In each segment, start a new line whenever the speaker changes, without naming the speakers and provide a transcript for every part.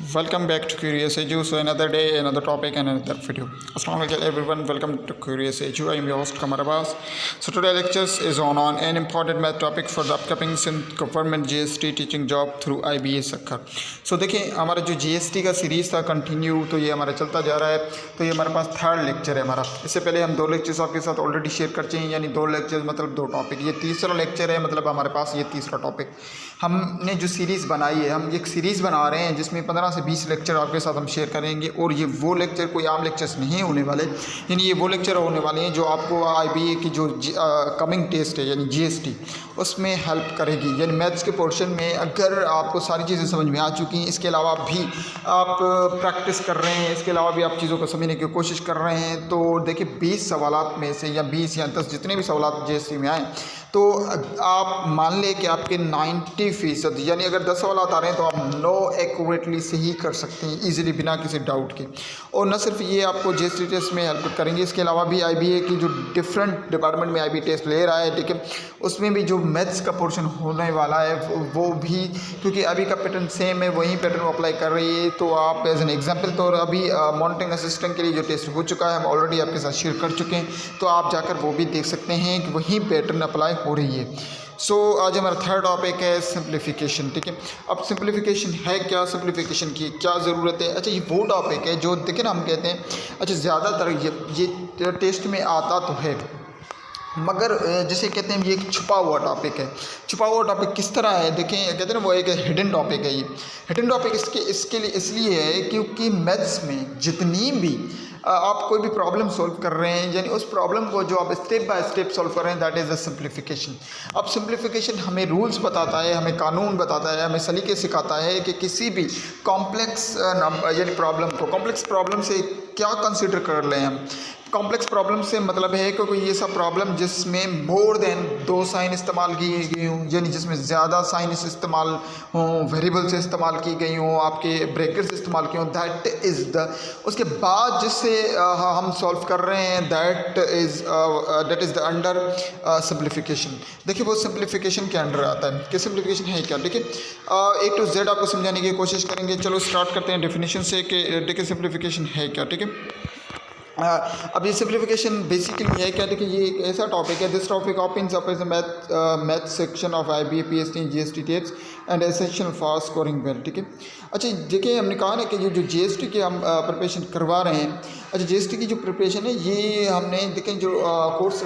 Welcome back to Curious Edu. So another day, another topic, and another video. Assalamualaikum everyone. Welcome to Curious Edu. I am your host Kamar Abbas. So today lectures is on an important math topic for the upcoming government GST teaching job through IBA Sakhar. So देखिए हमारा जो GST का series था continue, तो ये हमारा चलता जा रहा है. तो ये हमारे पास थर्ड लेक्चर है हमारा. इससे पहले हम 2 लेक्चर्स आपके साथ ऑलरेडी शेयर कर चुके हैं, यानी 2 लेक्चर्स मतलब 2 टॉपिक. ये तीसरा लेक्चर है, मतलब हमारे पास ये तीसरा टॉपिक. हमने जो सीरीज़ बनाई है, हम एक सीरीज़ बना रहे हैं जिसमें 15 से 20 लेक्चर आपके साथ हम शेयर करेंगे. और ये वो लेक्चर कोई आम लेक्चर्स नहीं होने वाले, यानी ये वो लेक्चर होने वाले हैं जो आपको IBA की जो कमिंग टेस्ट है यानी GST उसमें हेल्प करेगी. यानी मैथ्स के पोर्शन में अगर आपको सारी चीज़ें समझ में आ चुकी हैं, इसके अलावा भी आप प्रैक्टिस कर रहे हैं, इसके अलावा भी आप चीज़ों को समझने की कोशिश कर रहे हैं, तो देखिए 20 सवालात में से या 20 या 10 जितने भी सवालात GST में आए, तो आप मान लें कि आपके 90% यानी अगर 10 सवाल आ रहे हैं तो आप 9 एक्यूरेटली से ही कर सकते हैं ईजिली बिना किसी डाउट के. और न सिर्फ ये आपको GST टेस्ट में हेल्प करेंगे, इसके अलावा भी IBA की जो डिफरेंट डिपार्टमेंट में IBA टेस्ट ले रहा है, ठीक है, उसमें भी जो मैथ्स का पोर्शन होने वाला है वो भी, क्योंकि अभी का पैटर्न सेम है, वही पैटर्न अप्लाई कर रही है. तो आप एज एन एग्जाम्पल तो अभी मॉनिटरिंग असिस्टेंट के लिए जो टेस्ट हो चुका है हम ऑलरेडी आपके साथ शेयर कर चुके हैं, तो आप जाकर वो भी देख सकते हैं कि वही पैटर्न अप्लाई हो रही है. सो आज हमारा थर्ड टॉपिक है सिंप्लीफिकेशन. ठीक है, अब सिंप्लीफिकेशन है क्या, सिंप्लीफिकेशन की क्या ज़रूरत है. अच्छा, ये वो टॉपिक है जो देखिए ना हम कहते हैं, अच्छा ज़्यादातर ये टेस्ट में आता तो है, मगर जिसे कहते हैं ये एक छुपा हुआ टॉपिक है. छुपा हुआ टॉपिक किस तरह है, देखें कहते हैं ना वो एक हिडन टॉपिक है. ये हिडन टॉपिक इसके लिए इसलिए है क्योंकि मैथ्स में जितनी भी आप कोई भी प्रॉब्लम सॉल्व कर रहे हैं, यानी उस प्रॉब्लम को जो आप स्टेप बाय स्टेप सॉल्व कर रहे हैं, दैट इज़ द सिंप्लीफिकेशन. अब सिंप्लीफिकेशन हमें रूल्स बताता है, हमें कानून बताता है, हमें सलीके सिखाता है कि किसी भी कॉम्प्लेक्स यानी प्रॉब्लम को कॉम्प्लेक्स प्रॉब्लम से क्या कंसिडर कर लें हम. कॉम्प्लेक्स प्रॉब्लम से मतलब है कि कोई ये सब प्रॉब्लम जिसमें मोर देन 2 साइन इस्तेमाल की गई हों, यानी जिसमें ज़्यादा साइन इस्तेमाल हों, वेरिएबल से इस्तेमाल की गई हों, आपके ब्रैकेट्स इस्तेमाल किए हों, दैट इज़ द उसके बाद जिससे हम सॉल्व कर रहे हैं, that is the under simplification. देखिए वो सिंप्लीफिकेशन के अंडर आता है कि सिंप्लीफिकेशन है क्या. देखिए A to Z आपको समझाने की कोशिश करेंगे. चलो स्टार्ट करते हैं डेफिनेशन से कि देखिए सिंप्लीफिकेशन है क्या. ठीक है, अब ये सिंप्लीफिकेशन बेसिकली है क्या. देखिए ये एक ऐसा टॉपिक है, this topic opens up as a math section of IBA PST and GST test and essential for scoring well. ठीक है, अच्छा देखिए हमने कहा ना कि ये जो GST की हम प्रिपरेशन करवा रहे हैं, अच्छा GST की जो प्रिपरेशन है ये हमने देखें जो कोर्स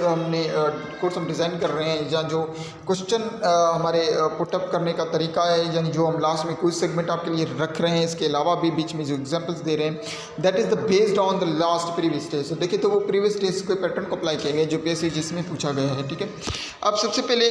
हम डिज़ाइन कर रहे हैं, या जो क्वेश्चन हमारे पुटअप करने का तरीका है, यानी जो हम लास्ट में कुछ सेगमेंट आपके लिए रख रहे हैं, इसके अलावा भी बीच में जो एग्जांपल्स दे रहे हैं, that is the based on the last previous test. देखिए तो वो प्रीवियस टेस्ट के पैटर्न को अप्लाई किया गया जो PSC जिसमें पूछा गया है. ठीक है, अब सबसे पहले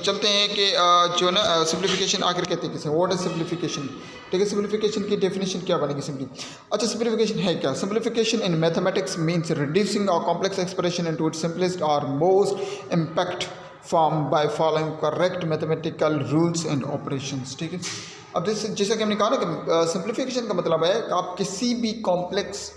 चलते हैं कि जो ना सिंप्लीफिकेशन आखिर कहते हैं किसे, व्हाट इज सिंप्लीफिकेशन. ठीक है, सिंप्लीफिकेशन की डेफिनेशन क्या बनेगी सिंपली. अच्छा सिंप्लीफिकेशन है क्या. Simplification in mathematics means reducing a complex expression into its simplest और most impact form by following correct mathematical rules and operations. ठीक है, अब जैसा कि हमने कहा ना कि सिंप्लीफिकेशन का मतलब है कि आप किसी भी कॉम्प्लेक्स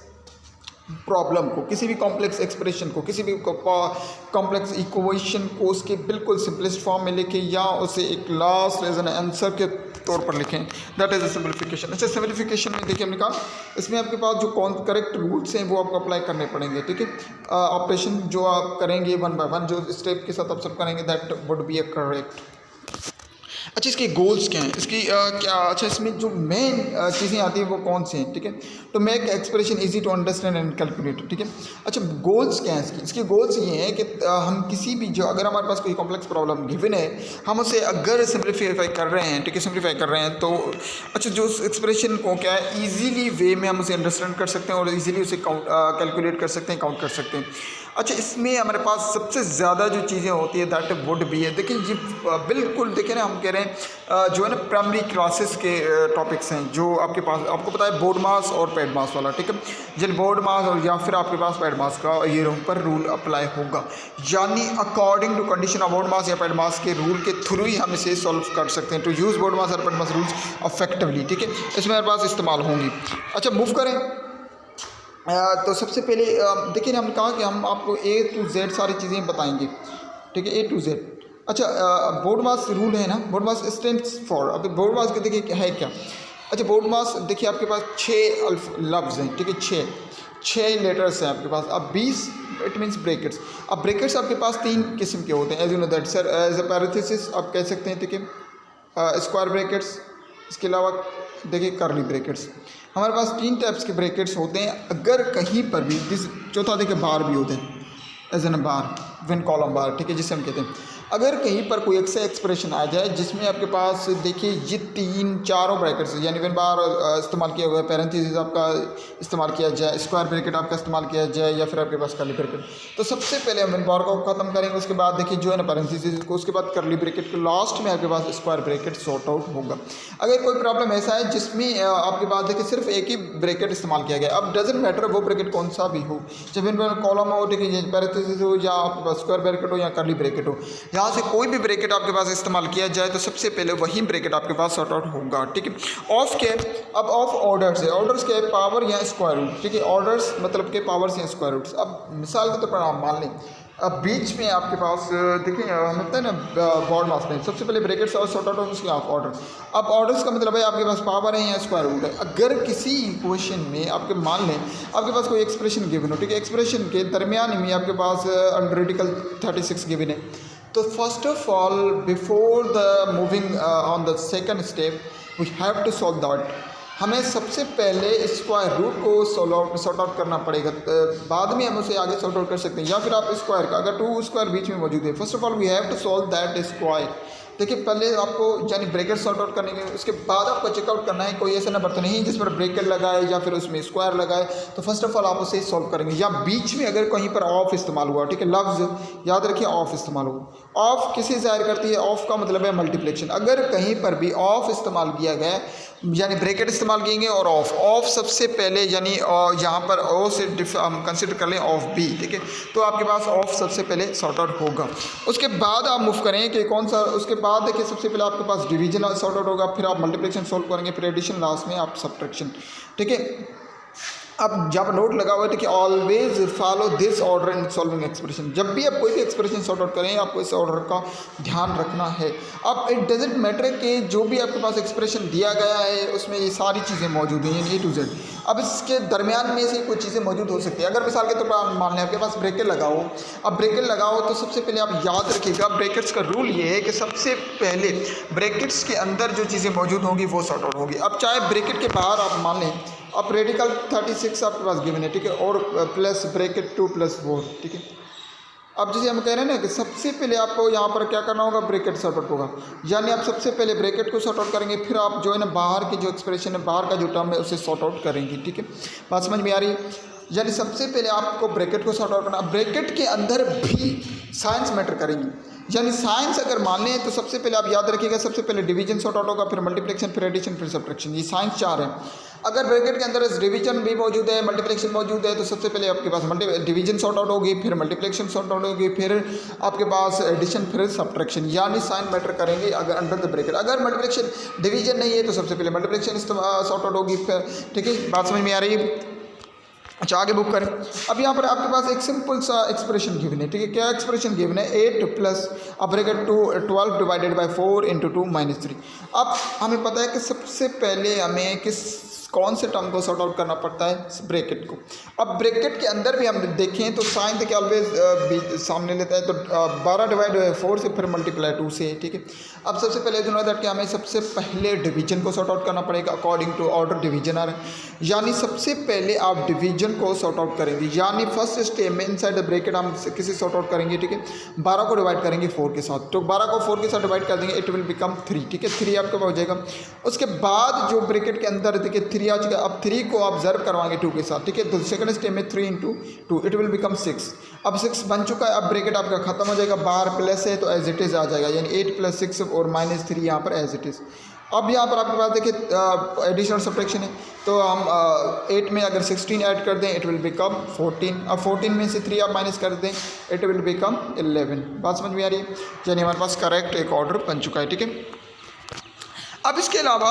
प्रॉब्लम को, किसी भी कॉम्प्लेक्स एक्सप्रेशन को, किसी भी कॉम्प्लेक्स इक्वेशन को उसके बिल्कुल सिंपलेस्ट फॉर्म में लिखें, या उसे एक लास्ट एज एन आंसर के तौर पर लिखें, दैट इज़ अ सिंप्लीफिकेशन. अच्छा सिंप्लीफिकेशन में देखिए हमने कहा इसमें आपके पास जो करेक्ट रूल्स हैं वो आपको अप्लाई करने पड़ेंगे. ठीक है, ऑपरेशन जो आप करेंगे 1 बाय 1 जो स्टेप के साथ ऑब्जर्व करेंगे, that would be a correct. अच्छा इसके गोल्स क्या हैं, इसकी क्या, अच्छा इसमें जो मेन चीज़ें आती हैं वो कौन सी हैं. ठीक है, तो make expression easy to understand and calculate. ठीक है, अच्छा गोल्स क्या हैं इसके गोल्स ये हैं कि हम किसी भी जो अगर हमारे पास कोई कॉम्प्लेक्स प्रॉब्लम गिवन है, हम उसे अगर सिंप्लीफाई कर रहे हैं, ठीक है सिंप्लीफाई कर रहे हैं, तो अच्छा जो उस एक्सप्रेशन को क्या है ईजीली वे में हम उसे अंडरस्टैंड कर सकते हैं और ईजीली उसे कैलकुलेट कर सकते हैं, काउंट कर सकते हैं. अच्छा इसमें हमारे पास सबसे ज़्यादा जो चीज़ें होती है दैट वुड भी है. देखिए ये बिल्कुल देखिए ना हम कह रहे हैं जो है ना प्राइमरी क्लासेस के टॉपिक्स हैं जो आपके पास, आपको पता है बोर्ड मास और पेड मास वाला. ठीक है, जिन बोर्ड मास और या फिर आपके पास पेड मास का ये पर रूल अप्लाई होगा, यानी according to condition of BODMAS या पेड मास के रूल के थ्रू ही हम इसे सॉल्व कर सकते हैं, टू यूज़ बोर्ड मास और पेड मास रूल्स अफेक्टिवली. ठीक है, इसमें हमारे पास इस्तेमाल होंगी. अच्छा मूव करें. तो सबसे पहले देखिए हमने कहा कि हम आपको A to Z सारी चीज़ें बताएंगे. ठीक है, A to Z. अच्छा बोर्ड मास रूल है ना, बोर्ड मास स्टैंड्स फॉर. अब बोर्ड मास के देखिए है क्या, अच्छा, बोर्ड मास देखिए आपके पास 6 लफ्ज़ हैं, ठीक है, 6 लेटर्स हैं आपके पास। अब 20 इट मीन्स ब्रैकेट्स। अब ब्रैकेट्स आपके पास 3 किस्म के होते हैं, as you know that sir, as a parenthesis आप कह सकते हैं, ठीक है, स्क्वायर ब्रैकेट्स, इसके अलावा देखिए कर्ली ब्रैकेट्स। हमारे पास 3 टाइप्स के ब्रैकेट्स होते हैं। अगर कहीं पर भी चौथा देखिए बार भी होते हैं, as an bar, vinculum bar, ठीक है, जिसे हम कहते हैं। अगर कहीं पर कोई ऐसा एक्सप्रेशन आ जाए जिसमें आपके पास देखिए ये 3-4 ब्रैकेट्स यानी विन बार इस्तेमाल किया हुआ है, पैरेंथेसिस आपका इस्तेमाल किया जाए, स्क्वायर ब्रैकेट आपका इस्तेमाल किया जाए, या फिर आपके पास कर्ली ब्रैकेट, तो सबसे पहले हम विन बार को ख़त्म करेंगे। उसके बाद देखिए जो है ना पैरेंथेसिस को, उसके बाद कर्ली ब्रैकेट को, लास्ट में आपके पास स्क्वायर ब्रैकेट सॉर्ट आउट होगा। अगर कोई प्रॉब्लम ऐसा है जिसमें आपके पास देखिए सिर्फ एक ही ब्रैकेट इस्तेमाल किया गया, अब डजेंट मैटर वो ब्रैकेट कौन सा भी हो, चाहे विन कॉलम हो, ठीक है, पैरेंथेसिस हो, या आपके पास स्क्वायर ब्रैकेट हो या कर्ली ब्रैकेट हो, यहाँ से कोई भी ब्रैकेट आपके पास इस्तेमाल किया जाए तो सबसे पहले वही ब्रैकेट आपके पास सॉर्ट आउट होगा, ठीक है। ऑफ के, अब ऑफ ऑर्डर्स है, ऑर्डर्स के पावर या स्क्वायर रूट, ठीक है, ऑर्डर्स मतलब के पावर्स या स्क्वायर रूट्स। अब मिसाल के तौर पर आप मान लें, अब बीच में आपके पास देखिए होता है ना बॉर्ड मास में, सबसे पहले ब्रैकेट्स और सॉर्ट आउट होगा, उसके ऑफ ऑर्डर। अब ऑर्डर्स का मतलब है आपके पास पावर है या स्क्वायर रूट है। अगर किसी इक्वेशन में आपके मान लें आपके पास कोई एक्सप्रेशन गिवन हो, ठीक है, एक्सप्रेशन के दरमियान में आपके पास रेडिकल 36 गिवन है, तो first of all before the moving on the second step we have to solve that. हमें सबसे पहले स्क्वायर रूट को सॉर्ट आउट करना पड़ेगा, बाद में हम उसे आगे सॉर्ट आउट कर सकते हैं, या फिर आप स्क्वायर का, अगर 2 स्क्वायर बीच में मौजूद है, first of all we have to solve that square. देखिए पहले आपको यानी ब्रैकेट सॉर्ट आउट करने के, उसके बाद आपको चेकआउट करना है कोई ऐसा नंबर तो नहीं जिस पर ब्रैकेट लगाए या फिर उसमें स्क्वायर लगाए, तो फर्स्ट ऑफ ऑल आप उसे सॉल्व करेंगे। या बीच में अगर कहीं पर ऑफ इस्तेमाल हुआ, ठीक है, लफ्ज़ याद रखिए ऑफ इस्तेमाल हुआ। ऑफ किसे ज़ाहिर करती है, ऑफ का मतलब है मल्टीप्लिकेशन। अगर कहीं पर भी ऑफ इस्तेमाल किया गया यानी ब्रैकेट इस्तेमाल किएंगे और ऑफ सबसे पहले यानी यहाँ पर ओ से हम कंसिडर कर लें ऑफ बी, ठीक है, तो आपके पास ऑफ सबसे पहले सॉर्ट आउट होगा। उसके बाद आप मूव करें कि कौन सा, उसके बाद देखिए सबसे पहले आपके पास डिवीजन सॉर्ट आउट होगा, फिर आप मल्टीप्लिकेशन सॉल्व करेंगे, फिर एडिशन, लास्ट में आप सब्ट्रैक्शन, ठीक है। अब जब नोट लगा हुआ है कि always follow this order in solving expression, जब भी आप कोई भी एक्सप्रेशन सॉर्ट आउट करें आपको इस ऑर्डर का ध्यान रखना है। अब इट डजेंट मैटर कि जो भी आपके पास एक्सप्रेशन दिया गया है उसमें ये सारी चीज़ें मौजूद हैं यानी A to Z। अब इसके दरमियान में से कुछ चीज़ें मौजूद हो सकती है। अगर मिसाल के तौर पर मान लें आपके पास ब्रैकेट लगाओ, अब ब्रैकेट लगाओ तो सबसे पहले आप याद रखिएगा ब्रैकेट्स का रूल ये है कि सबसे पहले ब्रैकेट्स के अंदर जो चीज़ें मौजूद होंगी वो सॉर्ट आउट होगी। अब चाहे ब्रैकेट के बाहर आप मान लें अब रेडिकल 36 आपके पास गिवन है, ठीक है, और प्लस ब्रैकेट 2 + 4, ठीक है। अब जैसे हम कह रहे हैं ना कि सबसे पहले आपको यहाँ पर क्या करना होगा, ब्रैकेट सॉर्ट आउट होगा, यानी आप सबसे पहले ब्रैकेट को सॉर्ट आउट करेंगे, फिर आप जो है ना बाहर की जो एक्सप्रेशन है, बाहर का जो टर्म है उसे सॉर्ट आउट करेंगे, ठीक है। बात समझ में आ रही है? यानी सबसे पहले आपको ब्रैकेट को सॉर्ट आउट करना। ब्रैकेट के अंदर भी साइंस मैटर करेंगी, यानी साइंस अगर मान लें तो सबसे पहले आप याद रखिएगा सबसे पहले डिवीजन सॉर्ट आउट होगा, फिर मल्टीप्लिकेशन, फिर एडिशन, फिर सब्ट्रैक्शन, ये साइंस 4 है। अगर ब्रैकेट के अंदर डिवीजन भी मौजूद है, मल्टीप्लिकेशन मौजूद है, तो सबसे पहले आपके पास डिवीजन सॉर्ट आउट होगी, फिर मल्टीप्लिकेशन सॉर्ट आउट होगी, फिर आपके पास एडिशन, फिर सब्ट्रैक्शन, यानी साइन मैटर करेंगे अगर अंडर द ब्रैकेट। अगर मल्टीप्लिकेशन डिवीजन नहीं है तो सबसे पहले मल्टीप्लिकेशन सॉर्ट आउट होगी, फिर ठीक है। बात समझ में आ रही है? अच्छा आगे बुक करें। अब यहाँ पर आपके पास एक सिंपल सा एक्सप्रेशन गिवन है, ठीक है। क्या एक्सप्रेशन गिवन है, 8 + अब ब्रैकेट 12 डिवाइडेड बाय 4 × 2 - 3। अब हमें पता है कि सबसे पहले हमें कौन से टर्म को सॉर्ट आउट करना पड़ता है, ब्रैकेट को। अब ब्रैकेट के अंदर भी हम देखें तो साइन देखिए ऑलवेज सामने लेता है, तो 12 डिवाइड 4 से फिर मल्टीप्लाई 2 से, ठीक है। अब सबसे पहले जो है कि हमें सबसे पहले डिवीजन को सॉर्ट आउट करना पड़ेगा अकॉर्डिंग टू ऑर्डर डिवीजन आ रहा है, यानी सबसे पहले आप डिवीजन को सॉर्ट आउट करेंगे, यानी फर्स्ट स्टेप में इनसाइड द ब्रैकेट हम किसी सॉर्ट आउट करेंगे, ठीक है। 12 को डिवाइड करेंगे 4 के साथ, तो 12 को 4 के साथ डिवाइड कर देंगे, इट विल बिकम 3, ठीक है। 3 आपका हो जाएगा। उसके बाद जो ब्रैकेट के अंदर देखिए 3 आ चुका, अब 3 को आप ज़र्ब करवाएंगे 2 के साथ, ठीक है। तो सेकंड स्टेप में 3 × 2 इट विल बिकम 6। अब 6 बन चुका है, अब ब्रैकेट आपका खत्म हो जाएगा, बाहर प्लस है तो एज इट इज़ आ जाएगा, यानी 8 + 6 और -3 यहाँ पर एज इट इज़। अब यहाँ पर आपके पास देखिए एडिशनल सब्ट्रैक्शन है, तो हम 8 में अगर 16 ऐड कर दें इट विल बिकम 14। अब 14 में से 3 आप माइनस कर दें इट विल बिकम 11। बात समझ में आ रही है? यानी हमारे पास करेक्ट एक ऑर्डर बन चुका है, ठीक है। अब इसके अलावा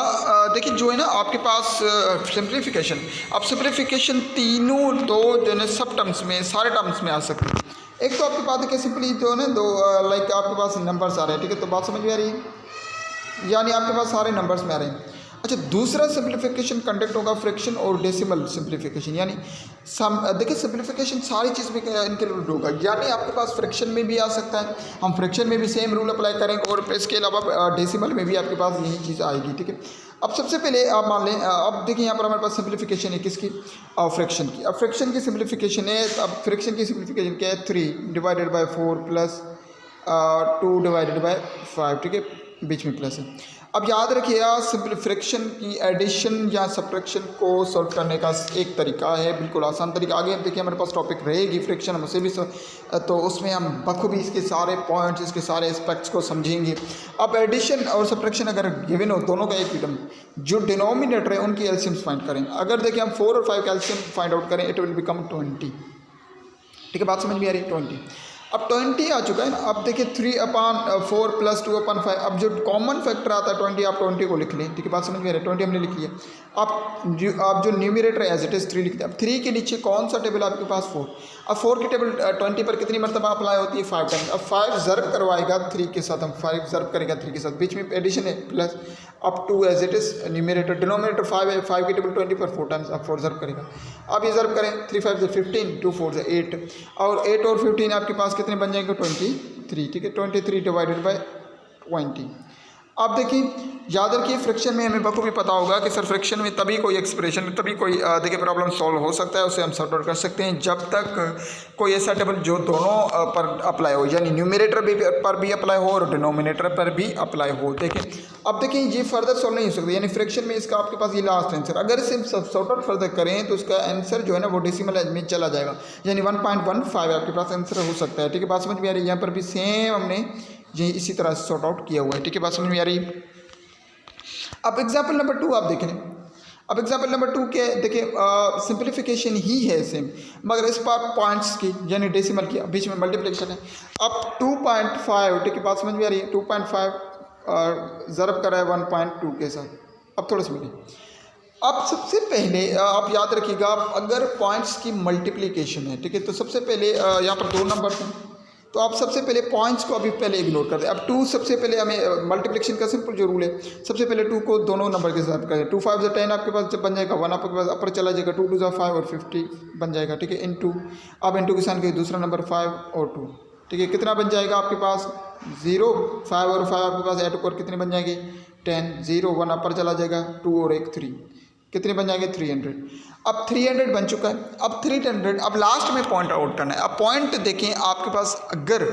देखिए जो है ना आपके पास सिंप्लीफिकेशन, अब सिंप्लीफिकेशन तीनों दो जो है सब टर्म्स में, सारे टर्म्स में आ सकती है। एक तो आपके पास देखिए सिंपली जो है ना दो लाइक आपके पास नंबर्स आ रहे हैं, ठीक है, तो बात समझ में आ रही है, यानी आपके पास सारे नंबर्स में आ रहे हैं। अच्छा, दूसरा सिंप्लीफिकेशन कंडक्ट होगा फ्रैक्शन और डेसिमल सिंप्लीफिकेशन, यानी देखिए सिंप्लीफिकेशन सारी चीज़ में इंक्लूड होगा, यानी आपके पास फ्रैक्शन में भी आ सकता है, हम फ्रैक्शन में भी सेम रूल अप्लाई करेंगे और इसके अलावा डेसिमल में भी आपके पास यही चीज़ आएगी। ठीक है, अब सबसे पहले आप मान लें, अब देखिए यहाँ पर हमारे पास सिंप्लीफिकेशन है किसकी, फ्रैक्शन की। अब फ्रैक्शन की सिंप्लीफिकेशन है, अब फ्रैक्शन की सिंप्लीफिकेशन क्या है, 3 divided by 4 plus 2 divided by 5। ठीक है, बीच में प्लस है। अब याद रखिएगा फ्रैक्शन की एडिशन या सब्ट्रैक्शन को सॉल्व करने का एक तरीका है, बिल्कुल आसान तरीका। आगे देखिए हमारे पास टॉपिक रहेगी फ्रैक्शन, हम उसे भी तो उसमें हम बखूबी इसके सारे पॉइंट्स, इसके सारे एस्पेक्ट्स को समझेंगे। अब एडिशन और सब्ट्रैक्शन अगर गिवन हो दोनों का एक इक्विवेलेंट, जो डिनोमिनेटर है उनकी एलसीएम्स फाइंड करें। अगर देखिए हम 4 और 5 का एलसीएम फाइंड आउट करें, इट विल बिकम 20। ठीक है, बात समझ में आ रही है, 20। अब 20 आ चुका है ना। अब देखिए 3/4 प्लस 2/5, अब जो कॉमन फैक्टर आता है 20, आप 20 को लिख लें। ठीक है, बात समझ में आ रही है, 20 हमने लिख लिया। आप जो न्यूमरेटर है एज इट इज़ 3 लिखते हैं। अब 3 के नीचे कौन सा टेबल आपके पास, 4। अब 4 की टेबल 20 पर कितनी मरतबा अप्लाई होती है, 5 टाइम। अब 5 ज़र्ब करवाएगा 3 के साथ, हम 5 ज़र्ब करेगा 3 के साथ, बीच में एडिशन है प्लस, अब 2 as it is numerator, denominator 5 है, 5 की टेबल 20 पर 4 टाइम्स, अब 4 ज़र्ब करेगा। अब ये ज़र्ब करें, 3 5 से 15, 2 4 से 8, और 8 और 15 आपके पास कितने बन जाएंगे, 23। ठीक है, 23 डिवाइडेड बाई 20। अब देखिए याद रखिए फ्रैक्शन में हमें बखूबी पता होगा कि सर फ्रैक्शन में तभी कोई एक्सप्रेशन, तभी कोई देखिए प्रॉब्लम सॉल्व हो सकता है, उसे हम सॉर्ट आउट कर सकते हैं जब तक कोई ऐसा टेबल जो दोनों पर अप्लाई हो, यानी न्यूमरेटर पर भी अप्लाई हो और डिनोमिनेटर पर भी अप्लाई हो। देखें, अब देखें ये फर्दर सॉल्व नहीं हो सकता, यानी फ्रैक्शन में इसका आपके पास ये लास्ट आंसर, अगर इसे सॉर्ट आउट फर्दर करें तो इसका आंसर जो है ना वो डेसिमल में चला जाएगा, यानी 1.15 आपके पास आंसर हो सकता है। ठीक है, बात समझ में आ रही है, यहाँ पर भी सेम हमने ये इसी तरह से सॉर्ट आउट किया हुआ है। ठीक है, बात समझ में आ रही है। अब एग्जाम्पल नंबर 2 आप देख लें। अब एग्जाम्पल नंबर 2 के देखिए सिंप्लीफिकेशन ही है सेम, मगर इस बार पॉइंट्स की यानी डेसिमल की, बीच में मल्टीप्लिकेशन है। अब 2.5, ठीक है, बात समझ में आ रही है, 2.5 ज़रब करा है 1.2 के साथ। अब थोड़ा सा मिलिए, अब सबसे पहले आप याद रखिएगा, अगर पॉइंट्स की मल्टीप्लिकेशन है, ठीक है, तो सबसे पहले यहाँ पर 2 नंबर हैं, तो आप सबसे पहले पॉइंट्स को अभी पहले इग्नोर कर दें। अब 2 सबसे पहले हमें मल्टीप्लिकेशन का सिंपल जो रूल है, सबसे पहले 2 को दोनों नंबर के साथ करें। 2 5 से 10 आपके पास जब बन जाएगा, 1 आपके पास अपर चला जाएगा, 2 2 5 और 50 बन जाएगा। ठीक है, इनटू, अब इनटू के साथ के दूसरा नंबर 5 और 2, ठीक है, कितना बन जाएगा आपके पास 0, 5 और 5 आपके पास ऐड कर कितने बन जाएंगे 10, 0 1 अपर चला जाएगा, 2 और 1 3, कितने बन जाएंगे 300। अब 300 बन चुका है। अब 300, अब लास्ट में पॉइंट आउट करना है। अब पॉइंट देखें आपके पास, अगर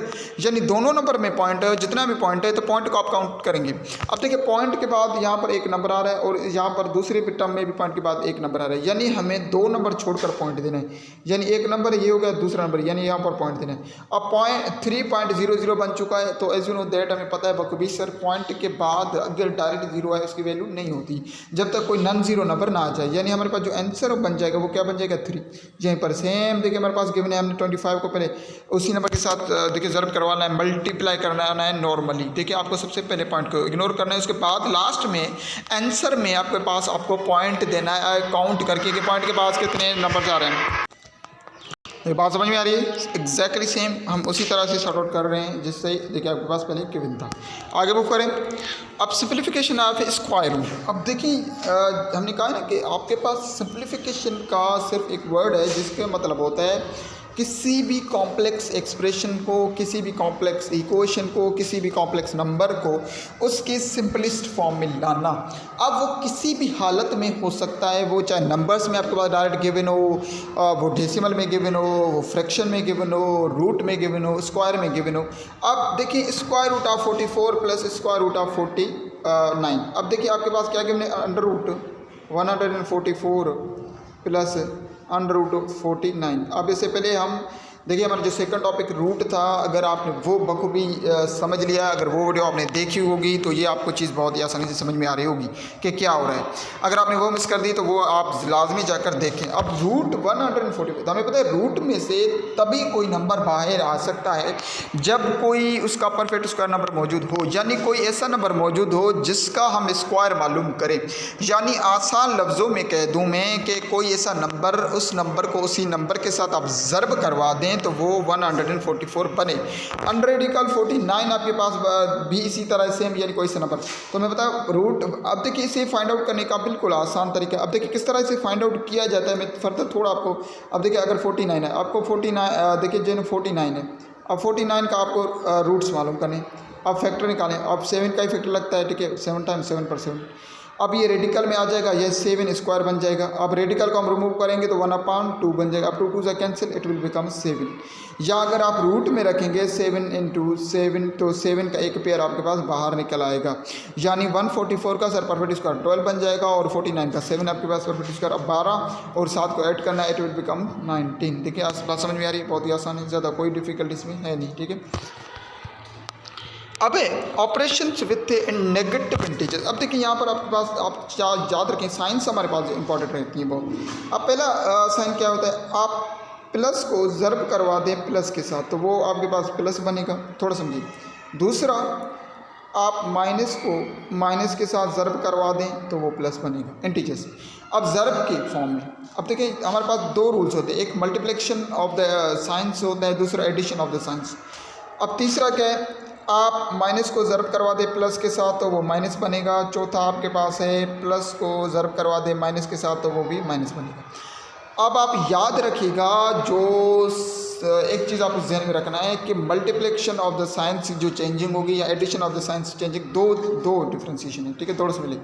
यानी दोनों नंबर में पॉइंट है, जितना भी पॉइंट है तो पॉइंट को आप काउंट करेंगे। अब देखिए पॉइंट के बाद यहाँ पर एक नंबर आ रहा है और यहाँ पर दूसरे टर्म में भी पॉइंट के बाद एक नंबर आ रहा है, यानी हमें 2 नंबर छोड़कर पॉइंट देना है, यानी एक नंबर ये हो गया, दूसरा नंबर यानी यहाँ पर पॉइंट देना है। अब पॉइंट 3.00 बन चुका है, तो एज यू नो दैट हमें पता है बखूबी सर पॉइंट के बाद अगर डायरेक्ट जीरो है उसकी वैल्यू नहीं होती जब तक कोई नॉन जीरो नंबर ना आ जाए, यानी हमारे पास जो आंसर बन जाएगा वो क्या बन जाएगा 3। यहीं पर सेम देखिए हमारे पास गिवन है, हमने 25 को पहले उसी नंबर के साथ देखिए ज़र्ब करवाना है, मल्टीप्लाई करना है नॉर्मली। देखिए आपको सबसे पहले पॉइंट को इग्नोर करना है, उसके बाद लास्ट में आंसर में आपके पास आपको पॉइंट देना है काउंट करके कि पॉइंट के पास कितने नंबर आ रहे हैं। ये बात समझ में आ रही है, एग्जैक्टली सेम हम उसी तरह से सॉर्ट आउट कर रहे हैं जिससे देखिए आपके पास पहले गिवन था। आगे वो करें। अब सिंप्लीफिकेशन ऑफ स्क्वायर रूट। अब देखिए हमने कहा ना कि आपके पास सिंप्लीफिकेशन का सिर्फ एक वर्ड है जिसका मतलब होता है किसी भी कॉम्प्लेक्स एक्सप्रेशन को, किसी भी कॉम्प्लेक्स इक्वेशन को, किसी भी कॉम्प्लेक्स नंबर को उसके सिंपलेस्ट फॉर्म में लाना। अब वो किसी भी हालत में हो सकता है, वो चाहे नंबर्स में आपके पास डायरेक्ट गिवन हो, वो डेसिमल में गिवन हो, वो फ्रैक्शन में गिवन हो, रूट में गिवन हो, स्क्वायर में गिवन हो। अब देखिए square root of 44 plus square root of 49। अब देखिए आपके पास क्या गिवन है, under root 144 plus under root 49। अब इससे पहले हम देखिए हमारा जो सेकंड टॉपिक रूट था, अगर आपने वो बखूबी समझ लिया, अगर वो वीडियो आपने देखी होगी तो ये आपको चीज़ बहुत ही आसानी से समझ में आ रही होगी कि क्या हो रहा है। अगर आपने वो मिस कर दी तो वो आप लाजमी जाकर देखें। अब रूट 144, तो हमें पता है रूट में से तभी कोई नंबर बाहर आ सकता है जब कोई उसका परफेक्ट स्क्वायर नंबर मौजूद हो, यानी कोई ऐसा नंबर मौजूद हो जिसका हम स्क्वायर मालूम करें। यानी आसान लफ्ज़ों में कह दूँ मैं कि कोई ऐसा नंबर, उस नंबर को उसी नंबर के साथ आप ज़र्ब करवा दें दें तो वो 144 बने। अनरेडिकल 49 आपके पास भी इसी तरह सेम, यानी कोई सा नंबर। तो मैं बता रूट, अब देखिए इसे फाइंड आउट करने का बिल्कुल आसान तरीका। अब देखिए किस तरह से फाइंड आउट किया जाता है, मैं फर्दर थोड़ा आपको। अब देखिए अगर 49 है, आपको 49 देखिए जो 49 है, अब 49 का आपको रूट्स मालूम करने, अब फैक्टर निकालें। अब 7 का ही फैक्टर लगता है, ठीक है, 7 टाइम्स 7 पर 7। अब ये रेडिकल में आ जाएगा, ये 7 स्क्वायर बन जाएगा। अब रेडिकल को हम रिमूव करेंगे तो 1/2 बन जाएगा। अब 2 2 से कैंसिल, इट विल बिकम 7। या अगर आप रूट में रखेंगे 7 × 7 तो 7 का एक पेयर आपके पास बाहर निकल आएगा, यानी 144 का सर परफेक्ट स्क्वायर 12 बन जाएगा और 49 का 7 आपके पास परफेक्ट स्क्वायर। अब 12 और 7 को ऐड करना है, इट विल बिकम 19। देखिए बात समझ में आ रही है, बहुत ही आसान है, ज़्यादा कोई डिफिकल्टी इसमें है नहीं, ठीक है। अब ऑपरेशन विथ नेगेटिव इंटीजर्स। अब देखिए यहाँ पर आपके पास, आप याद रखें साइंस हमारे पास इंपॉर्टेंट रहती है बहुत। अब पहला साइन क्या होता है, आप प्लस को ज़र्ब करवा दें प्लस के साथ तो वो आपके पास प्लस बनेगा, थोड़ा समझिए। दूसरा, आप माइनस को माइनस के साथ ज़र्ब करवा दें तो वो प्लस बनेगा, इंटीजर्स। अब ज़र्ब के फॉर्म में, अब देखिए हमारे पास दो रूल्स होते हैं, एक मल्टीप्लिकेशन ऑफ द साइंस होता है, दूसरा एडिशन ऑफ द साइंस। अब तीसरा क्या है, आप माइनस को ज़र्ब करवा दें प्लस के साथ तो वो माइनस बनेगा। चौथा आपके पास है प्लस को ज़र्ब करवा दें माइनस के साथ तो वो भी माइनस बनेगा। अब आप याद रखिएगा, जो एक चीज़ आपको जहन में रखना है कि मल्टीप्लिकेशन ऑफ द साइंस जो चेंजिंग होगी या addition of the signs changing, दो डिफ्रेंसिएशन है, ठीक है, थोड़ा सा मिले।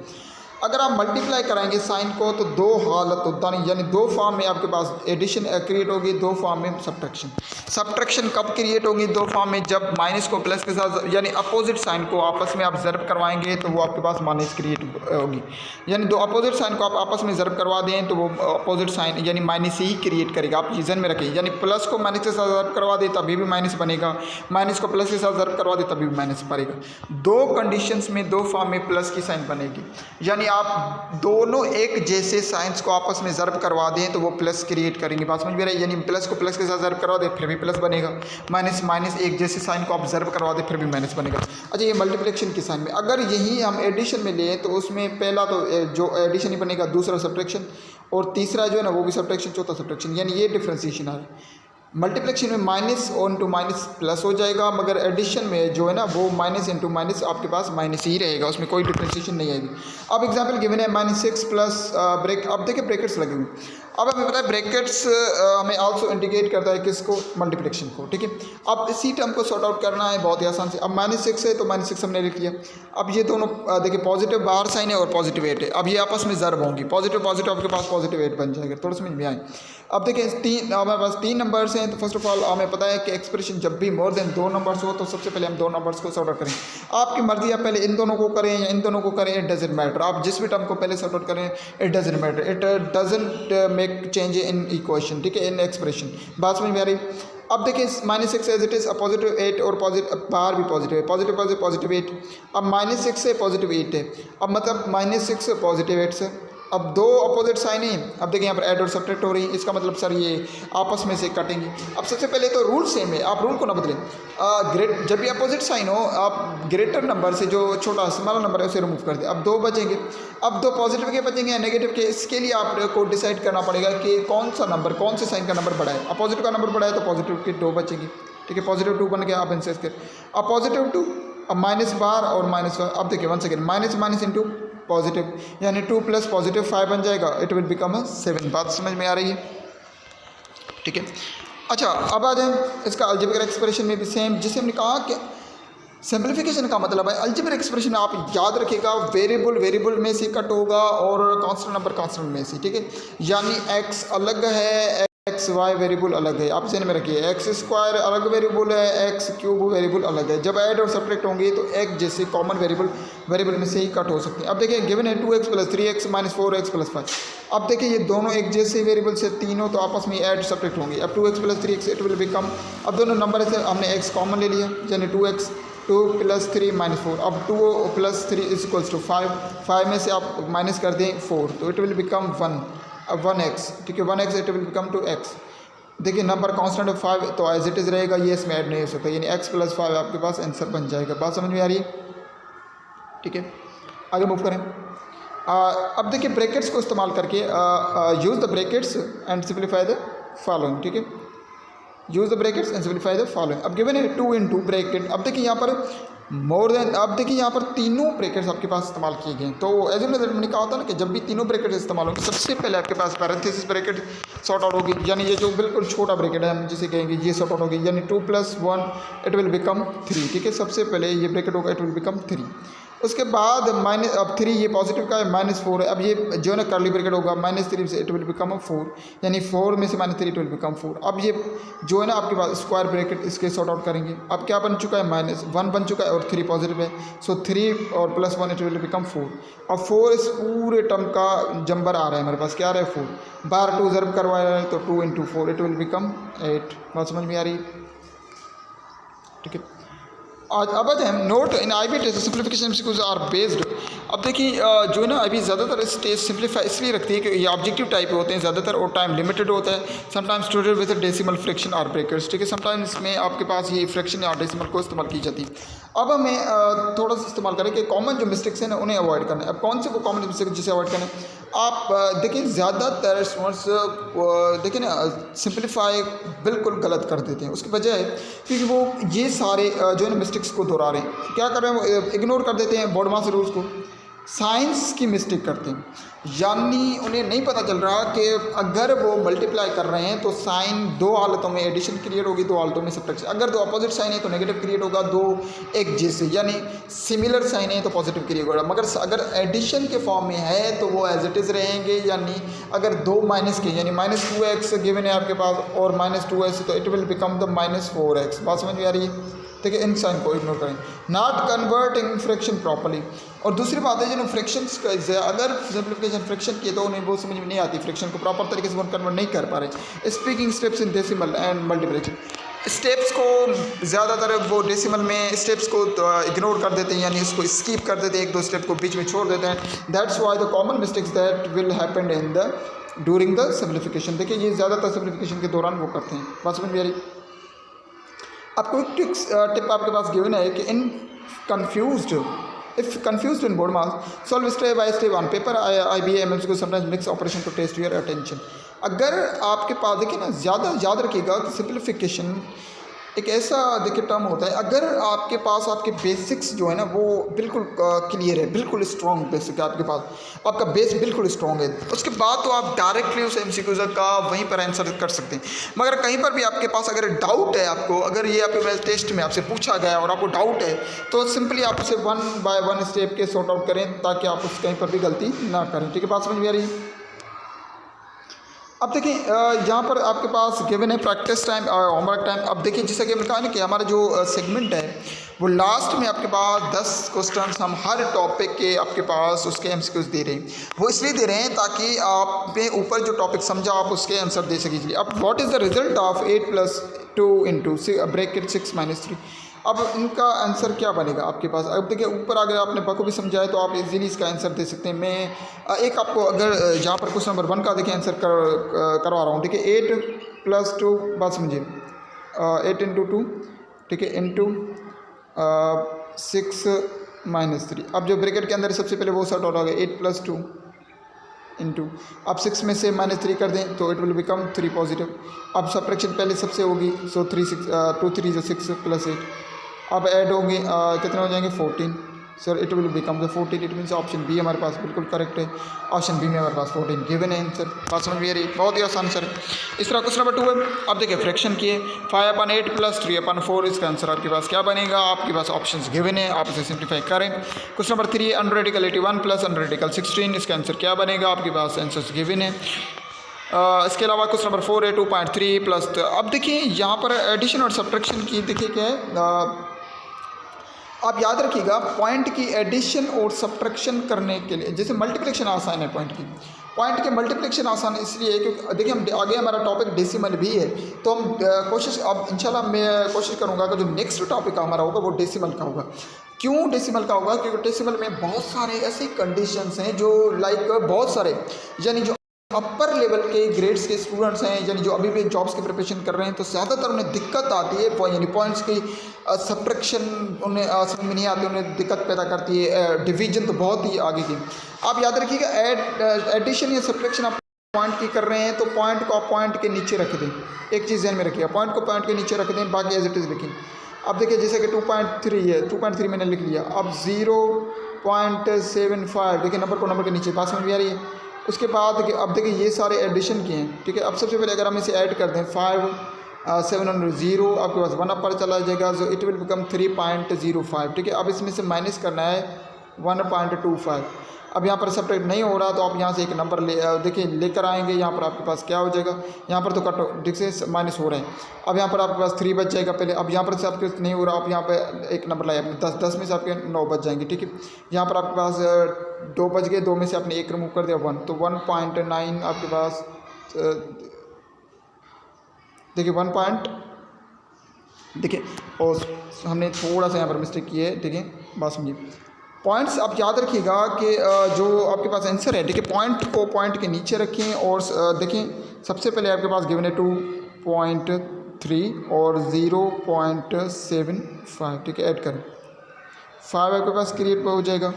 अगर आप मल्टीप्लाई कराएंगे साइन को तो दो हालत होता नहीं, यानी दो फॉर्म में आपके पास एडिशन क्रिएट होगी, दो फॉर्म में सब्ट्रैक्शन। सब्ट्रैक्शन कब क्रिएट होगी दो फॉर्म में, जब माइनस को प्लस के साथ यानी अपोजिट साइन को आपस में आप ज़र्ब करवाएंगे तो वो आपके पास माइनस क्रिएट होगी। यानी दो अपोजिट साइन को आप आपस में ज़र्ब करवा दें तो वो अपोजिट साइन यानी माइनस ही क्रिएट करेगा। आप ये ज़हन में रखें, यानी प्लस को माइनस के साथ ज़र्ब करवा दे तभी भी माइनस बनेगा, माइनस को प्लस के साथ ज़र्ब करवा दे तभी भी माइनस बनेगा। दो कंडीशंस में दो फॉर्म में प्लस की साइन बनेगी, यानी आप दोनों एक जैसे साइंस को आपस में ज़र्ब करवा दें तो वो प्लस क्रिएट करेंगे। बात समझ में रही, यानी प्लस को प्लस के साथ ज़र्ब करवा दें फिर भी प्लस बनेगा, माइनस माइनस एक जैसे साइन को आप ज़र्ब करवा दें फिर भी माइनस बनेगा। अच्छा, ये मल्टीप्लिकेशन की साइन में। अगर यही हम एडिशन में लें तो उसमें पहला तो जो एडिशन ही बनेगा, दूसरा सब्ट्रैक्शन और तीसरा जो है ना वो भी सब्ट्रैक्शन, चौथा सब्ट्रैक्शन, यानी ये डिफ्रेंसिएशन है। मल्टीप्लिकेशन में minus on to minus plus हो जाएगा, मगर एडिशन में जो है ना वो माइनस इंटू माइनस आपके पास माइनस ही रहेगा, उसमें कोई डिफ्रेंसिएशन नहीं आएगी। अब एग्जांपल गिवन है -6 प्लस ब्रेक, अब देखिए ब्रैकेट्स लगे हुए। अब हमें पता है ब्रैकेट्स हमें आल्सो इंडिकेट करता है किसको, मल्टीप्लिकेशन को, ठीक है। अब इसी टर्म को सॉर्ट आउट करना है बहुत ही आसान से। अब -6 है तो -6 हमने लिख लिया। अब ये दोनों देखिए पॉजिटिव बाहर साइन है और पॉजिटिव 8 है, अब ये आपस में ज़र्ब होंगी, पॉजिटिव पॉजिटिव आपके पास पॉजिटिव 8 बन जाएगा, थोड़ा समझ में आए। अब देखिए हमारे पास 3 नंबर्स हैं, तो फर्स्ट ऑफ ऑल हमें पता है कि एक्सप्रेशन जब भी मोर देन 2 नंबर्स हो तो सबसे पहले हम 2 नंबर्स को सॉर्ट आउट करें। आपकी मर्जी, आप पहले इन दोनों को करें या इन दोनों को करें, इट डजेंट मैटर, आप जिस भी टर्म को पहले सॉर्ट आउट करें it doesn't matter, it doesn't make change in equation, ठीक है, इन एक्सप्रेशन। बात समझ में आ रही। अब देखिए -6 एज इट इज़, पॉजिटिव 8 और पॉजिटिव बाहर भी पॉजिटिव है, पॉजिटिव पॉजिटिव पॉजिटिव 8। अब -6 से पॉजिटिव 8 है, अब मतलब -6 से पॉजिटिव 8 से, अब दो अपोजिट साइन है। अब देखिए यहाँ पर ऐड और सब्ट्रैक्ट हो रही है, इसका मतलब सर ये आपस में से कटेंगे। अब सबसे पहले तो रूल सेम है, आप रूल को ना बदलें। जब भी अपोजिट साइन हो आप ग्रेटर नंबर से जो छोटा स्मॉलर नंबर है उसे रिमूव कर दें। अब 2 बचेंगे, अब 2 पॉजिटिव के बचेंगे या नेगेटिव के, इसके लिए आपको डिसाइड करना पड़ेगा कि कौन सा नंबर, कौन से साइन का नंबर बड़ा है। अपोजिट का नंबर बड़ा है तो पॉजिटिव के 2 बचेंगे, ठीक है, पॉजिटिव 2 बन गया। आप इंसेस कर, अब पॉजिटिव 2, अब माइनस बाहर और माइनस, अब देखिए one second, minus minus into positive, यानी 2 + पॉजिटिव 5 बन जाएगा, इट विल बिकम 7। बात समझ में आ रही है, ठीक है। अच्छा, अब आ जाए इसका अलजेब्रिक एक्सप्रेशन में भी सेम, जिसे हमने कहा कि सिंप्लीफिकेशन का मतलब है अलजेब्रिक एक्सप्रेशन आप याद रखिएगा, वेरिएबल में से कट होगा और कांस्टेंट नंबर कांस्टेंट में से, ठीक है। यानी x अलग है, एक्स वाई वेरिएबल अलग है, आप ध्यान में रखिए, x² अलग वेरिएबल है, x³ वेरिएबल अलग है। जब ऐड और सब्ट्रैक्ट होंगे तो एक जैसे कॉमन वेरिएबल में से ही कट हो सकते हैं। अब देखिए गिवन है 2x + 3x - 4x + 5। अब देखिए ये दोनों एक जैसे वेरिएबल से तीनों तो आपस में ऐड सब्ट्रैक्ट होंगे। अब 2x + 3x it will become, अब दोनों नंबर से हमने x कॉमन ले लिया, यानी 2x, 2 + 3 - 4। अब 2 + 3 = 5, 5 में से आप माइनस कर दें 4 तो इट विल बिकम 1, अब 1x, ठीक है, 1x it will become 2x। देखिए नंबर कांस्टेंट है 5 तो एज इट इज़ रहेगा, ये इसमें ऐड नहीं हो सकता, यानी x + 5 आपके पास आंसर बन जाएगा। बात समझ में आ रही है, ठीक है। आगे मूव करें। अब देखिए ब्रैकेट्स को इस्तेमाल करके use the brackets and simplify the following, ठीक है। Use the brackets and simplify the following. अब गिवन है 2 इंटू ब्रैकेट, अब देखिए यहाँ पर मोर देन, अब देखिए यहाँ पर तीनों ब्रैकेट्स आपके पास इस्तेमाल किए गए हैं। तो एज मैंने कहा था ना कि जब भी तीनों ब्रैकेट इस्तेमाल होंगे सबसे पहले आपके पास पैरेंथेसिस ब्रैकेट सॉर्ट आउट होगी, यानी ये जो बिल्कुल छोटा ब्रैकेट है हम जिसे कहेंगे ये सॉर्ट आउट होगी, यानी 2 + 1 इट विल बिकम 3। ठीक है, सबसे पहले ये ब्रैकेट होगा इट विल बिकम 3। उसके बाद माइनस, अब 3 ये पॉजिटिव का है, -4 है। अब ये जो है ना कर्ली ब्रैकेट होगा -3 से इट विल बिकम 4, यानी 4 में से -3 इट विल बिकम 4। अब ये जो है ना आपके पास स्क्वायर ब्रैकेट इसके सॉर्ट आउट करेंगे। अब क्या बन चुका है, -1 बन चुका है और 3 पॉजिटिव है, सो 3 और +1 इट विल बिकम 4। अब 4 इस पूरे टर्म का जंबर आ रहा है हमारे पास, क्या आ रहा है 4 बार 2 ज़रब करवा रहा है, तो 2 × 4 इट विल बिकम 8। बात समझ में आ रही? ठीक है, आज अब हम note in IB test simplification MCQs are based. अब देखिए जो है ना IB ज़्यादातर इस टेस्ट सिंप्लीफाई इसलिए रखती है कि ये ऑब्जेक्टिव टाइप होते हैं ज़्यादातर और टाइम लिमिटेड होता है। Sometimes student with decimal fraction और ब्रेकर्स। ठीक है, समटाइम्स में आपके पास ये फ्रैक्शन या डेसिमल को इस्तेमाल की जाती है। अब हमें थोड़ा सा इस्तेमाल करें कि कॉमन जो मिस्टेक्स हैं ना उन्हें अवॉइड करना है। अब कौन से वो कॉमन मिस्टेक जिसे अवॉइड करना है, आप देखिए ज़्यादातर स्टूडेंट्स देखिए ना सिंप्लीफाई बिल्कुल गलत कर देते हैं। उसकी वजह है क्योंकि वो ये सारे जो है ना मिस्टेक्स को दोहरा रहे हैं। क्या कर रहे हैं, वो इग्नोर कर देते हैं बोर्ड मास रूल्स को, साइंस की मिस्टेक करते हैं, यानी उन्हें नहीं पता चल रहा कि अगर वो मल्टीप्लाई कर रहे हैं तो साइन 2 हालतों में एडिशन क्रिएट होगी, 2 हालतों में सब्ट्रैक्शन। अगर 2 अपोजिट साइन है तो नेगेटिव क्रिएट होगा, 2 एक जैसे यानी सिमिलर साइन है तो पॉजिटिव क्रिएट होगा। मगर अगर एडिशन के फॉर्म में है तो वो एज इट इज़ रहेंगे, यानी अगर 2 माइनस के यानी -2x गिवन है आपके पास और -2s तो it will become the -4x। बात समझ में आ रही है? ठीक है, इन साइन को इग्नोर करें। Not converting fraction properly. और दूसरी बात है जिन्होंने फ्रैक्शंस अगर सिंप्लीफिकेशन फ्रैक्शन किए तो उन्हें वो समझ में नहीं आती, फ्रैक्शन को प्रॉपर तरीके से वो कन्वर्ट नहीं कर पा रहे। Speaking steps in decimal and multiplication, steps को ज़्यादातर वो डेसिमल में स्टेप्स को इग्नोर कर देते हैं, यानी इसको स्किप कर देते हैं, 1-2 स्टेप को बीच में छोड़ देते हैं। That's why the common mistakes that will happen in the during the simplification. देखिए ये ज़्यादातर सिंप्लीफिकेशन के दौरान वो करते हैं। बात समझ में आ रही? आपको एक टिप आपके पास गिवन है कि in confused if confused in BODMAS solve step by step on paper IBM को sometimes mix operation to test your attention. अगर आपके पास देखिए ना ज़्यादा याद रखिएगा कि सिंप्लीफिकेशन एक ऐसा देखिए टर्म होता है, अगर आपके पास आपके बेसिक्स जो है ना वो बिल्कुल क्लियर है, बिल्कुल स्ट्रॉन्ग बेसिक है आपके पास, आपका बेस बिल्कुल स्ट्रॉन्ग है, उसके बाद तो आप डायरेक्टली उस MCQ का वहीं पर आंसर कर सकते हैं। मगर कहीं पर भी आपके पास अगर डाउट है, आपको अगर ये आपके टेस्ट में आपसे पूछा गया और आपको डाउट है तो सिंपली आप उसे 1 बाय 1 स्टेप के सॉर्ट आउट करें ताकि आप उस कहीं पर भी गलती ना करें। ठीक है, बात समझ में आ रही है? अब देखिए यहाँ पर आपके पास गिवन है प्रैक्टिस टाइम और होमवर्क टाइम। अब देखिए जैसा कि मैंने कहा ना कि हमारा जो सेगमेंट है वो लास्ट में आपके पास 10 क्वेश्चंस हम हर टॉपिक के आपके पास उसके MCQs दे रहे हैं। वो इसलिए दे रहे हैं ताकि आप पे ऊपर जो टॉपिक समझा आप उसके आंसर दे सकीजिए। अब what is the result of 8 + 2 × bracket 6 - 3। अब इनका आंसर क्या बनेगा आपके पास? अब देखिए ऊपर अगर आपने बखूबी समझाया तो आप इजीली इसका आंसर दे सकते हैं। मैं एक आपको अगर यहाँ पर क्वेश्चन नंबर 1 का देखिए आंसर करवा रहा हूँ। ठीक है, 8 + 2 बात समझिए 8 × 2 ठीक है इंटू 6 - 3। अब जो ब्रैकेट के अंदर सबसे पहले वो सॉर्ट आउट होगा 8 + 2 इंटू, अब 6 में से -3 कर दें तो इट विल बिकम 3 पॉजिटिव। अब सब्ट्रैक्शन पहले सबसे होगी, सो 2 3 = 6 + 8। अब ऐड होंगे कितने हो जाएंगे 14, sir it will become the 14। It means option B हमारे पास बिल्कुल करेक्ट है। ऑप्शन बी में हमारे पास 14 गिवन है आंसर। बात समझ में आ रही है? बहुत ही आसान सर। इस तरह क्वेश्चन नंबर 2 है। अब देखिए फ्रैक्शन किए 5/8 + 3/4, इसका आंसर आपके पास क्या बनेगा? आपके पास ऑप्शंस गिवन है, आप इसे सिंप्लीफाई करें। क्वेश्चन नंबर 3 अंडर 81 + अंडर 16, इसका आंसर क्या बनेगा? आपके पास आंसर्स गिवन है। इसके अलावा क्वेश्चन नंबर 4 है 2.3 +। अब देखिए यहाँ पर एडिशन और सब्ट्रैक्शन की देखिए क्या है, आप याद रखिएगा पॉइंट की एडिशन और सब्ट्रैक्शन करने के लिए, जैसे मल्टीप्लिकेशन आसान है पॉइंट के मल्टीप्लिकेशन आसान इसलिए है क्योंकि देखिए हम आगे हमारा टॉपिक डेसिमल भी है, तो हम कोशिश अब इंशाल्लाह मैं कोशिश करूँगा कि जो नेक्स्ट टॉपिक हमारा होगा वो डेसिमल का होगा। क्यों डेसिमल का होगा? क्योंकि डेसिमल में बहुत सारे ऐसे कंडीशंस हैं जो लाइक बहुत सारे यानी जो अपर लेवल के ग्रेड्स के स्टूडेंट्स हैं, यानी जो अभी भी जॉब्स की प्रिपरेशन कर रहे हैं, तो ज़्यादातर उन्हें दिक्कत आती है यानी पॉइंट्स की सब्ट्रैक्शन उन्हें समझ में नहीं आती, उन्हें दिक्कत पैदा करती है। डिवीजन तो बहुत ही आगे की। आप याद रखिएगा एडिशन या सब्ट्रैक्शन आप पॉइंट की कर रहे हैं तो पॉइंट को आप पॉइंट के नीचे रख दें। एक चीज़ ध्यान में रखिएगा, पॉइंट को पॉइंट के नीचे रख दें, बाकी एज इट इज़ लिखें। अब देखिए जैसे कि 2.3 है, 2.3 मैंने लिख लिया। अब 0.75 देखिए नंबर को नंबर के नीचे, पास में भी आ रही है। उसके बाद अब देखिए ये सारे एडिशन किए हैं, ठीक है। अब सबसे पहले अगर हम इसे ऐड कर दें 5 700 0 आपके पास 1 अपर चला जाएगा, सो इट विल बिकम 3.05, ठीक है। अब इसमें से माइनस करना है 1.25। अब यहाँ पर सब्ट्रैक्ट नहीं हो रहा तो आप यहाँ से एक नंबर देखिए लेकर आएंगे। यहाँ पर आपके पास क्या हो जाएगा, यहाँ पर तो कट डिक्स माइनस हो रहे हैं। अब यहाँ पर आपके पास 3 बच जाएगा पहले। अब यहाँ पर से आपके नहीं हो रहा, आप यहाँ पर एक नंबर लाए अपने 10 में से आपके 9 बच जाएंगे, ठीक है। यहाँ पर आपके पास 2 बच गए, 2 में से आपने 1 रिमूव कर दिया 1, तो 1.9 आपके पास देखिए 1 पॉइंट, देखिए और हमने थोड़ा सा यहाँ पर मिस्टेक की है, ठीक है। बात समझिए, पॉइंट्स आप याद रखिएगा कि जो आपके पास आंसर है, देखिए पॉइंट को पॉइंट के नीचे रखें। और देखिए सबसे पहले आपके पास गिवन है 2.3 और 0.75, ठीक है। ऐड करें 5 आपके पास क्रिएट हो जाएगा।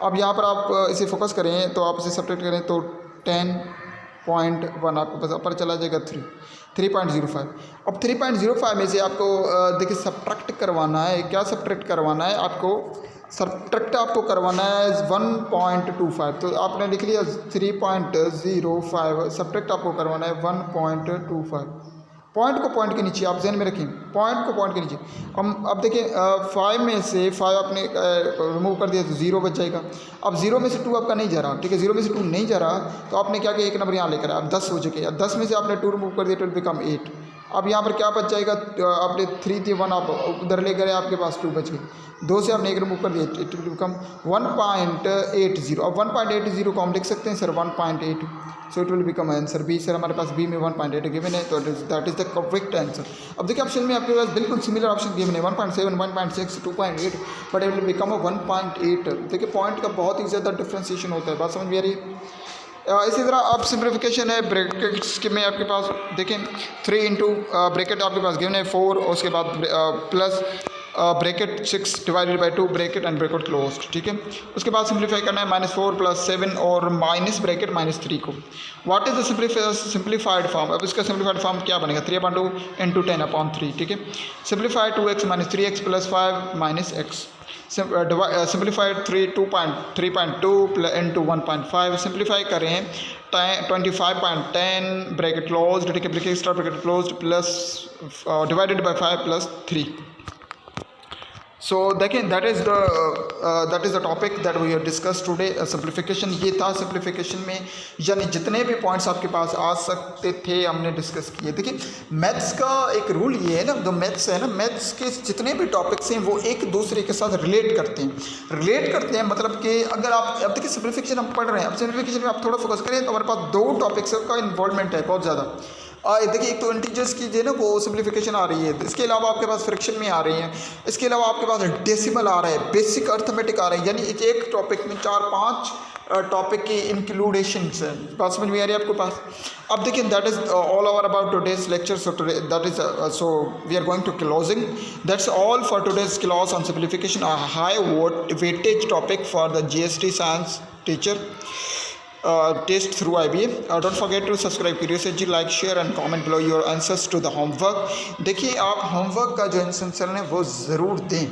अब यहाँ पर आप इसे फोकस करें तो आप इसे सब्ट्रैक्ट करें तो 10.1 आपके पास अपर चला जाएगा 3.05। अब 3.05 में से आपको देखिए सब्ट्रैक्ट करवाना है। क्या सब्ट्रैक्ट करवाना है आपको, सब्ट्रैक्ट आपको करवाना है 1.25, तो आपने लिख लिया 3.05, सब्ट्रैक्ट आपको करवाना है 1.25। पॉइंट को पॉइंट के नीचे आप ध्यान में रखें, पॉइंट को पॉइंट के नीचे। अब देखिए 5 में से 5 आपने रिमूव कर दिया तो 0 बच जाएगा। अब 0 में से 2 आपका नहीं जा रहा, ठीक है। 0 में से 2 नहीं जा रहा तो आपने क्या किया, एक नंबर यहाँ लेकर अब 10 हो चुके। अब 10 में से आपने 2 रिमूव कर दिया तो इट बिकम 8। अब यहाँ पर क्या बच जाएगा, आपने 3 थी 1 आप उधर ले गए, आपके पास 2 बच गए। 2 से आपने 1 रिमूव कर दिया, इट विल बिकम 1.80। अब 1.80 को हम लिख सकते हैं sir 1.8, so it will become answer B. Sir हमारे पास बी में 1.8 गिवन है, तो that is the correct answer. अब देखिए ऑप्शन में आपके पास बिल्कुल सिमिलर ऑप्शन गिवन है 1.7, 1.6, 2.8, बट इट विल बिकम 1.8। देखिए पॉइंट का बहुत ही ज़्यादा डिफ्रेंसिएशन होता है, बात समझ में आ रही है। इसी तरह अब सिम्प्लीफिकेशन है ब्रैकेट्स के में आपके पास देखें 3 इंटू ब्रैकेट आपके पास गिवन है 4, और उसके बाद plus bracket 6 divided by 2 bracket and bracket closed, ठीक है। उसके बाद सिंप्लीफाई करना है -4 + 7 और माइनस ब्रैकेट -3 को। What is the simplified form, अब इसका सिंप्लीफाइड फॉर्म क्या बनेगा 3/2 × 10/3, ठीक है। Simplify 2x - 3x + 5 - x। Simplified 3.2 × 1.5। Simplify करें 25.10 ब्रैकेट क्लोज्ड, ठीक है, bracket star bracket closed plus divided by 5 + 3। So देखें that is the topic that we have discuss today. Simplification ये था। सिंप्लीफिकेशन में यानी जितने भी पॉइंट्स आपके पास आ सकते थे हमने डिस्कस किए। देखिए मैथ्स का एक रूल ये है ना, जो मैथ्स है ना, मैथ्स के जितने भी टॉपिक्स हैं वो एक दूसरे के साथ रिलेट करते हैं। मतलब कि अगर आप अब देखिए सिंप्लीफिकेशन हम पढ़ रहे हैं, अब सिंप्लीफिकेशन में आप थोड़ा फोकस करें तो हमारे पास 2 टॉपिक्स का इन्वॉल्वमेंट है बहुत ज़्यादा। देखिए एक तो इंटीजर्स की जो ना वो सिंप्लीफिकेशन आ रही है, इसके अलावा आपके पास फ्रैक्शन में आ रही है, इसके अलावा आपके पास डेसिमल आ रहा है, बेसिक अर्थमेटिक आ रहा है, यानी एक टॉपिक में 4-5 टॉपिक की इंक्लूडेशंस है। बात समझ में आ रही है आपके पास। अब देखिए that is all over about today's lecture. So today that is so we are going to closing. That's all for today's class on simplification, a high weightage topic for the GST science teacher test through IBA. Don't forget to subscribe Curious Edu, like, share and comment below your answers to the homework. देखिए आप homework का जो answer है वो ज़रूर दें।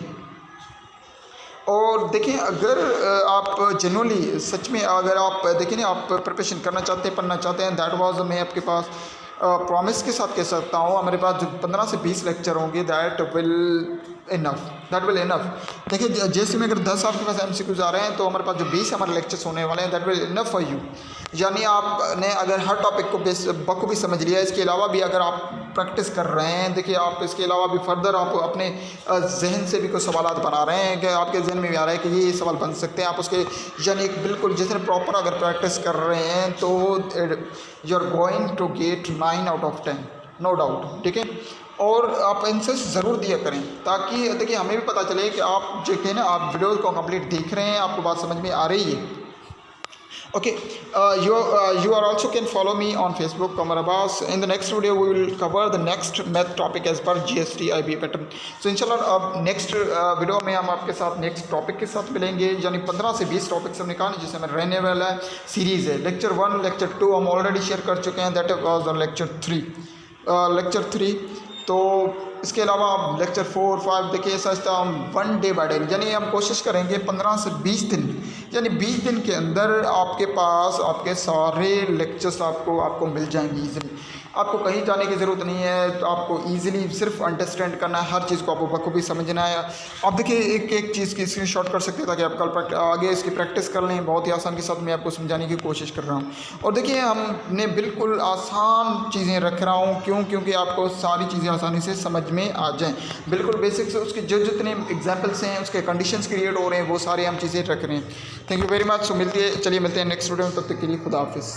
और देखिए अगर आप जनरली सच में अगर आप देखिए ना आप प्रिपरेशन करना चाहते हैं, पढ़ना चाहते हैं, दैट वाज मैं आपके पास प्रॉमिस के साथ कह सकता हूँ हमारे पास जो 15 से 20 लेक्चर होंगे दैट विल इनफ। देखिए जैसे में अगर 10 आपके पास MCQs आ रहे हैं तो हमारे पास जो 20 हमारे लेक्चर्स होने वाले हैं that will enough for you. यानी आपने अगर हर टॉपिक को बखूबी समझ लिया, इसके अलावा भी अगर आप प्रैक्टिस कर रहे हैं, देखिए आप इसके अलावा भी फर्दर आप अपने जहन से भी कुछ सवाल बना रहे हैं कि आपके जहन में भी आ रहा है कि ये सवाल बन सकते हैं, आप उसके यानी एक बिल्कुल जैसे प्रॉपर अगर प्रैक्टिस कर रहे हैं तो you are going to get 9 out of 10 no doubt, ठीक है। और आप आंसर्स ज़रूर दिया करें ताकि देखिए हमें भी पता चले कि आप जो है ना आप वीडियो को कंप्लीट देख रहे हैं, आपको बात समझ में आ रही है। Okay, you are also can follow me on Facebook, Qamar Abbas. In the next video, we will cover the next math topic as per GST IB pattern. So इंशाल्लाह अब नेक्स्ट वीडियो में हम आपके साथ नेक्स्ट टॉपिक के साथ मिलेंगे, यानी 15 से 20 टॉपिक्स हमने कहा जिसमें रहने वाला है सीरीज़ है। लेक्चर 1 लेक्चर 2 हम ऑलरेडी शेयर कर चुके हैं, दैट वाज ऑन लेक्चर 3। तो इसके अलावा आप लेक्चर 4 5 देखिए, ऐसा हम 1 डे बाय डे, यानी हम कोशिश करेंगे 15 से 20 दिन, यानी 20 दिन के अंदर आपके पास आपके सारे लेक्चर्स आपको मिल जाएंगे ईजिली। आपको कहीं जाने की ज़रूरत नहीं है, तो आपको ईजिली सिर्फ अंडरस्टैंड करना है, हर चीज़ को आपको बखूबी समझना है। आप देखिए एक एक चीज़ की स्क्रीनशॉट कर सकते हैं ताकि आप कल आगे इसकी प्रैक्टिस कर लें। बहुत ही आसान के साथ मैं आपको समझाने की कोशिश कर रहा हूँ। और देखिए हमने बिल्कुल आसान चीज़ें रख रहा हूँ, क्योंकि आपको सारी चीज़ें आसानी से समझ में आ जाएँ। बिल्कुल बेसिक से उसके जो जितने एग्जाम्पल्स हैं, उसके कंडीशंस क्रिएट हो रहे हैं, वो सारे हम चीज़ें रख रहे हैं। Thank you very much. So मिलते हैं नेक्स्ट वीडियो में, तब तक के लिए खुदा हाफिज़।